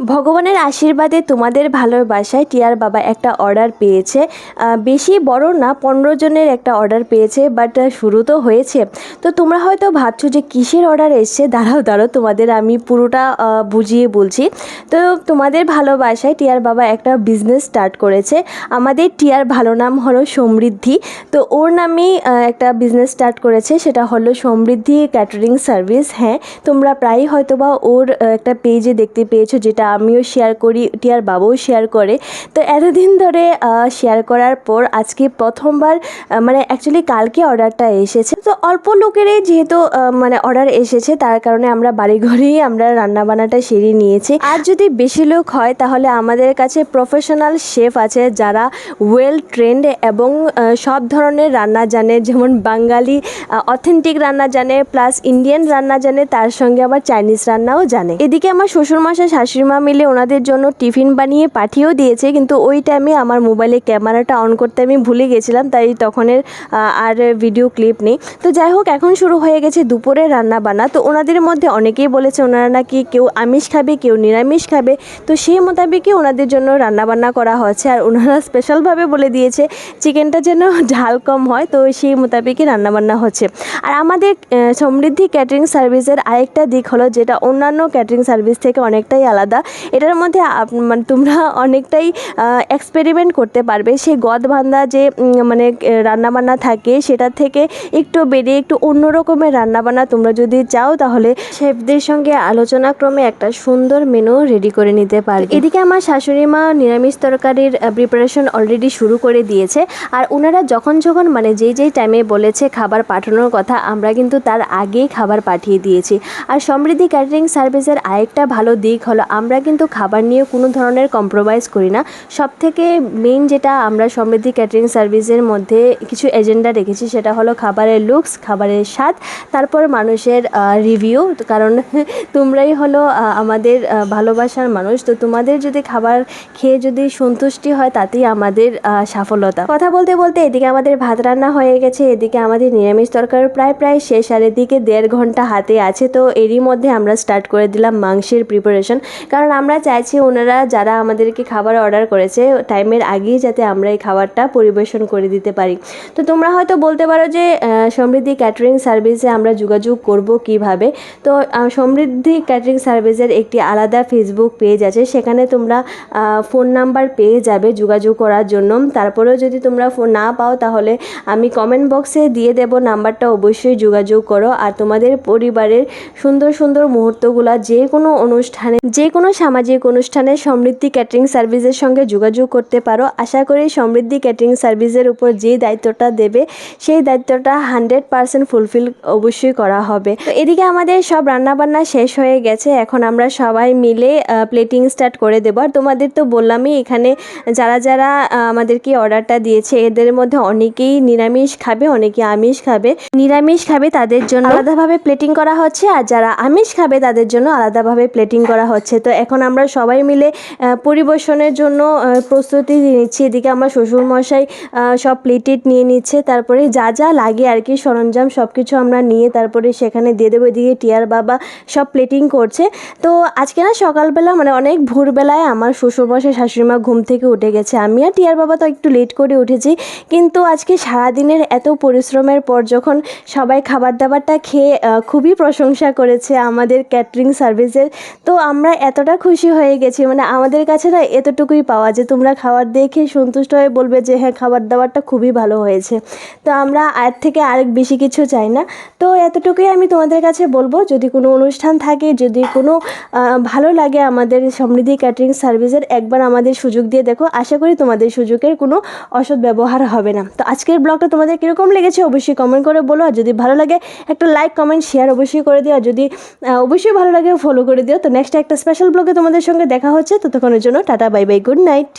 ভগবানের আশীর্বাদে তোমাদের ভালোবাসায় টিয়ার বাবা একটা অর্ডার পেয়েছে। বেশি বড় না, 15 জনের একটা অর্ডার পেয়েছে, বাট শুরু তো হয়েছে। তো তোমরা হয়তো ভাবছো যে কিসের অর্ডার এসছে। দাঁড়াও তোমাদের আমি পুরোটা বুঝিয়ে বলছি। তো তোমাদের ভালোবাসায় টিয়ার বাবা একটা বিজনেস স্টার্ট করেছে। আমাদের টিয়ার ভালো নাম হলো সমৃদ্ধি। তো ওর নামেই একটা বিজনেস স্টার্ট করেছে, সেটা হলো সমৃদ্ধি ক্যাটারিং সার্ভিস। হ্যাঁ, তোমরা প্রায়ই হয়তো বা ওর একটা পেজে দেখতে পেয়েছো, যেটা আমিও শেয়ার করি, টিয়ার বাবাও শেয়ার করে। তো এতদিন ধরে শেয়ার করার পর আজকে প্রথমবার মানে অ্যাকচুয়ালি কালকে অর্ডারটা এসেছে। তো অল্প লোকেরই যেহেতু মানে অর্ডার এসেছে, তার কারণে আমরা বাড়িঘরেই আমরা রান্নাবান্নাটা সেরে নিয়েছি। আর যদি বেশি লোক হয় তাহলে আমাদের কাছে প্রফেশনাল শেফ আছে, যারা ওয়েল ট্রেন্ড এবং সব ধরনের রান্না জানে, যেমন বাঙালি অথেন্টিক রান্না জানে, প্লাস ইন্ডিয়ান রান্না জানে, তার সঙ্গে আবার চাইনিজ রান্নাও জানে। এদিকে আমার শ্বশুরমশাই শাশুড়ি মা মিলে ওনাদের জন্য টিফিন বানিয়ে পাঠিয়েও দিয়েছে, কিন্তু ওই টাইমে আমার মোবাইলে ক্যামেরাটা অন করতে আমি ভুলে গেছিলাম, তাই তখনের আর ভিডিও ক্লিপ নেই। তো যাই হোক, এখন শুরু হয়ে গেছে দুপুরের রান্না বান্না। তো ওনাদের মধ্যে অনেকেই বলেছে ওনারা নাকি কেউ আমিষ খাবে, কেউ নিরামিষ খাবে। তো সেই মোতাবেকই ওনাদের জন্য রান্নাবান্না করা হচ্ছে। আর ওনারা স্পেশালভাবে বলে দিয়েছে চিকেনটা যেন ঝাল কম হয়, তো সেই মোতাবেকই রান্নাবান্না হচ্ছে। আর আমাদের সমৃদ্ধি ক্যাটারিং সার্ভিসের আরেকটা দিক হলো, যেটা অন্যান্য ক্যাটারিং সার্ভিস থেকে অনেকটাই আলাদা। এটার মধ্যে মানে তোমরা অনেকটাই এক্সপেরিমেন্ট করতে পারবে। সেই গদবান্ধা যে মানে রান্নাবান্না থাকে, সেটা থেকে একটু বেরিয়ে একটু অন্য রকমের রান্নাবান্না তোমরা যদি চাও, তাহলে শেফদের সঙ্গে আলোচনাক্রমে একটা সুন্দর মেনু রেডি করে নিতে পারবে। এদিকে আমার শাশুড়ি মা নিরামিষ তরকারির প্রিপারেশন অলরেডি শুরু করে দিয়েছে। আর ওনারা যখন মানে যেই টাইমে বলেছে খাবার পাঠানোর কথা, আমরা কিন্তু তার আগেই খাবার পাঠিয়ে দিয়েছি। আর সমৃদ্ধি ক্যাটারিং সার্ভিসের আরেকটা ভালো দিক হলো, আমরা কিন্তু খাবার নিয়ে কোনো ধরনের কম্প্রোমাইজ করি না। সব থেকে মেইন যেটা আমরা সমৃদ্ধি ক্যাটারিং সার্ভিসের মধ্যে কিছু এজেন্ডা রেখেছি, সেটা হলো খাবারের লুকস, খাবারের স্বাদ, তারপর মানুষের রিভিউ। কারণ তোমরাই হলো আমাদের ভালোবাসার মানুষ। তো তোমাদের যদি খাবার খেয়ে যদি সন্তুষ্টি হয়, তাতেই আমাদের সফলতা। কথা বলতে বলতে এদিকে আমাদের ভাত রান্না হয়ে গেছে, এদিকে আমাদের নিরামিষ তরকারি প্রায় শেষ, আর এদিকে 1.5 ঘন্টা হাতে আছে। তো এরই মধ্যে আমরা স্টার্ট করে দিলাম মাংসের প্রিপারেশন, কারণ আমরা চাইছি ওনারা যারা আমাদেরকে খাবার অর্ডার করেছে টাইমের আগেই যাতে আমরা এই খাবারটা পরিবেশন করে দিতে পারি। তো তোমরা হয়তো বলতে পারো যে সমৃদ্ধি ক্যাটারিং সার্ভিসে আমরা যোগাযোগ করব কিভাবে। তো সমৃদ্ধি ক্যাটারিং সার্ভিসের একটি আলাদা ফেসবুক পেজ আছে, সেখানে তোমরা ফোন নাম্বার পেয়ে যাবে যোগাযোগ করার জন্য। তারপরেও যদি তোমরা ফোন না পাও, তাহলে আমি কমেন্ট বক্সে দিয়ে দেব নাম্বারটা, অবশ্যই যোগাযোগ করো। আর তোমাদের পরিবারের সুন্দর মুহূর্তগুলো যে কোনো অনুষ্ঠানে, যে কোনো সামাজিক অনুষ্ঠানে সমৃদ্ধি ক্যাটারিং সার্ভিসের সঙ্গে যোগাযোগ করতে পারো। আশা করি সমৃদ্ধি ক্যাটারিং সার্ভিসের উপর যে দায়িত্বটা দেবে, সেই দায়িত্বটা 100% ফুলফিল অবশ্যই করা হবে। তো এদিকে আমাদের সব রান্নাবান্না শেষ হয়ে গেছে, এখন আমরা সবাই মিলে প্লেটিং স্টার্ট করে দেবো। আর তোমাদের তো বললামই, এখানে যারা আমাদেরকে অর্ডারটা দিয়েছে, এদের মধ্যে অনেকেই নিরামিষ খাবে, অনেকে আমিষ খাবে। নিরামিষ খাবে তাদের জন্য আলাদাভাবে প্লেটিং করা হচ্ছে, আর যারা আমিষ খাবে তাদের জন্য আলাদাভাবে প্লেটিং করা হচ্ছে। তো এখন আমরা সবাই মিলে পরিবেশনের জন্য প্রস্তুতি নিচ্ছি। এদিকে আমার শ্বশুরমশাই সব প্লেটেড নিয়ে নিচ্ছে, তারপরে যা লাগে আর কি সরঞ্জাম সব কিছু আমরা নিয়ে তারপরে সেখানে দিয়ে দেবো। এদিকে টিয়ার বাবা সব প্লেটিং করছে। তো আজকে না সকালবেলা মানে অনেক ভোরবেলায় আমার শ্বশুরমশাই শাশুড়িমা ঘুম থেকে উঠে গেছে। আমি আর টিয়ার বাবা তো একটু লেট করে উঠেছি, কিন্তু আজকে সারাদিনের এত পরিশ্রমের পর যখন সবাই খাবার দাবারটা খেয়ে খুবই প্রশংসা করেছে আমাদের ক্যাটারিং সার্ভিসের, তো আমরা এতটা খুশি হয়ে গেছি। মানে আমাদের কাছে না এতটুকুই পাওয়া, যে তোমরা খাবার দেখে সন্তুষ্ট হয়ে বলবে যে হ্যাঁ, খাবার দাবারটা খুবই ভালো হয়েছে। তো আমরা এর থেকে আরেক বেশি কিছু চাই না। তো এতটুকুই আমি তোমাদের কাছে বলবো, যদি কোনো অনুষ্ঠান থাকে, যদি কোনো ভালো লাগে আমাদের সমৃদ্ধি ক্যাটারিং সার্ভিসের, একবার আমাদের সুযোগ দিয়ে দেখো। আশা করি তোমাদের সুযোগের কোনো অসৎ ব্যবহার হবে না। তো আজকের ব্লগটা তোমাদের কীরকম লেগেছে অবশ্যই কমেন্ট করে বলো। আর যদি ভালো লাগে একটা লাইক, কমেন্ট, শেয়ার অবশ্যই করে দিও। আর যদি অবশ্যই ভালো লাগে ফলো করে দিও। তো নেক্সট একটা স্পেশাল ব্লগে তোমাদের সঙ্গে দেখা হচ্ছে। ততক্ষণের জন্য tata, bye bye, good night.